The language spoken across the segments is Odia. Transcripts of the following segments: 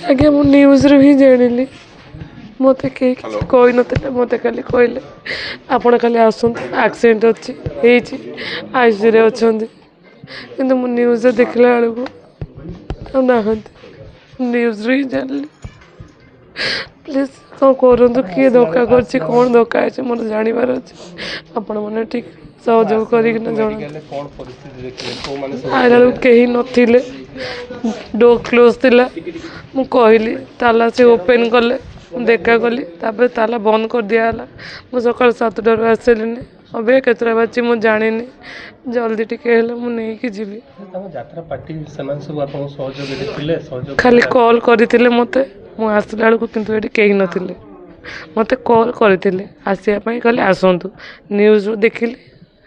ଆଜ୍ଞା ମୁଁ ନ୍ୟୁଜ୍ରୁ ହିଁ ଜାଣିଲି। ମୋତେ କେହି କିଛି କହିନଥିଲେ, ମୋତେ ଖାଲି କହିଲେ ଆପଣ ଖାଲି ଆସନ୍ତୁ, ଆକ୍ସିଡେଣ୍ଟ ଅଛି ହେଇଛି ଆଇସିୟୁରେ ଅଛନ୍ତି। କିନ୍ତୁ ମୁଁ ନ୍ୟୁଜ୍ରେ ଦେଖିଲା ବେଳକୁ ଆଉ ନାହାନ୍ତି। ନ୍ୟୁଜ୍ରୁ ହିଁ ଜାଣିଲି। ପ୍ଲିଜ୍ କ'ଣ କରନ୍ତୁ, କିଏ ଧୋକା କରିଛି, କ'ଣ ଧୋକା ହେଇଛି ମୋର ଜାଣିବାର ଅଛି। ଆପଣମାନେ ଠିକ୍ ସହଯୋଗ କରିକିନା ଜଣାନ୍ତୁ। ଆଇଲା ବେଳକୁ କେହି ନଥିଲେ, ଡୋର୍ କ୍ଲୋଜ୍ ଥିଲା। ମୁଁ କହିଲି ତାଲା ସେ ଓପେନ୍ କଲେ, ମୁଁ ଦେଖା କଲି, ତାପରେ ତାଲା ବନ୍ଦ କରିଦିଆହେଲା। ମୁଁ ସକାଳ 7ଟାରୁ ଆସିଲିନି, ଅବିକା କେତେଟା ବାଜିଛି ମୁଁ ଜାଣିନି। ଜଲ୍ଦି ଟିକେ ହେଲେ ମୁଁ ନେଇକି ଯିବି। ଖାଲି କଲ୍ କରିଥିଲେ ମୋତେ, ମୁଁ ଆସିଲା ବେଳକୁ କିନ୍ତୁ ଏଠି କେହି ନଥିଲେ। ମୋତେ କଲ୍ କରିଥିଲେ ଆସିବା ପାଇଁ, କହିଲେ ଆସନ୍ତୁ। ନ୍ୟୁଜ୍ରୁ ଦେଖିଲି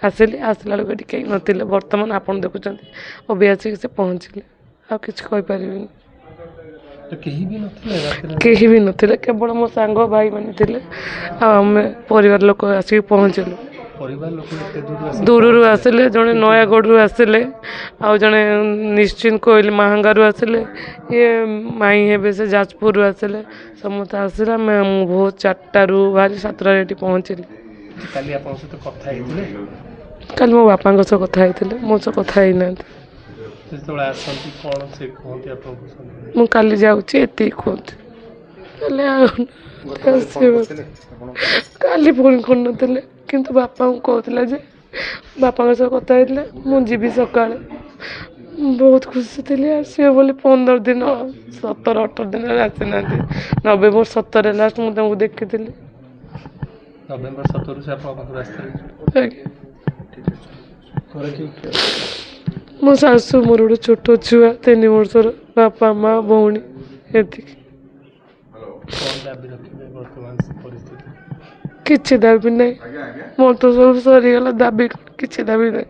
ଆସିଲି, ଆସିଲା ବେଳକୁ ଏଠି କେହି ନଥିଲେ। ବର୍ତ୍ତମାନ ଆପଣ ଦେଖୁଛନ୍ତି ଅବିକା ଆସିକି ସେ ପହଞ୍ଚିଲେ। ଆଉ କିଛି କହିପାରିବିନି। କେହି ବି ନଥିଲେ, କେବଳ ମୋ ସାଙ୍ଗ ଭାଇମାନେ ଥିଲେ। ଆଉ ଆମେ ପରିବାର ଲୋକ ଆସିକି ପହଞ୍ଚିଲୁ। ଦୂରରୁ ଆସିଲେ, ଜଣେ ନୟାଗଡ଼ରୁ ଆସିଲେ, ଆଉ ଜଣେ ନିଶ୍ଚିନ୍ତ କୋଇଲି ମାହାଙ୍ଗାରୁ ଆସିଲେ, ଇଏ ମାଇଁ ହେବେ ସେ ଯାଜପୁରରୁ ଆସିଲେ। ସମସ୍ତେ ଆସିଲେ। ମୁଁ ଭୋର 4ଟାରୁ ବାହାରି 7ଟାରେ ଏଠି ପହଞ୍ଚିଲି। କାଲି ମୋ ବାପାଙ୍କ ସହ କଥା ହେଇଥିଲେ, ମୋ ସହ କଥା ହେଇନାହାନ୍ତି। ମୁଁ କାଲି ଯାଉଛି ଏତିକି କୁହନ୍ତି। କାଲି କାଲି ଫୋନ୍ କରିନଥିଲେ, କିନ୍ତୁ ବାପାଙ୍କୁ କହୁଥିଲା ଯେ ବାପାଙ୍କ ସହ କଥା ହେଇଥିଲେ ମୁଁ ଯିବି ସକାଳେ। ବହୁତ ଖୁସି ଥିଲି ଆସିବେ ବୋଲି। 15 ଦିନ 17-18 ଦିନରେ ଆସିନାହାନ୍ତି। ନଭେମ୍ବର 17ରେ ଲାଷ୍ଟ ମୁଁ ତାଙ୍କୁ ଦେଖିଥିଲି। ନଭେମ୍ବର 17ରୁ ସେ ଆପଣଙ୍କ ପାଖରୁ ଆସିଥିଲେ। ଆଜ୍ଞା। ମୋ ଶାଶୁ, ମୋର ଗୋଟେ ଛୋଟ ଛୁଆ 3 ବର୍ଷର, ବାପା ମା ଭଉଣୀ ଏତିକି। କିଛି ଦାବି ନାହିଁ, ମୋର ତ ସବୁ ସରିଗଲା। ଦାବି କିଛି ଦାବି ନାହିଁ।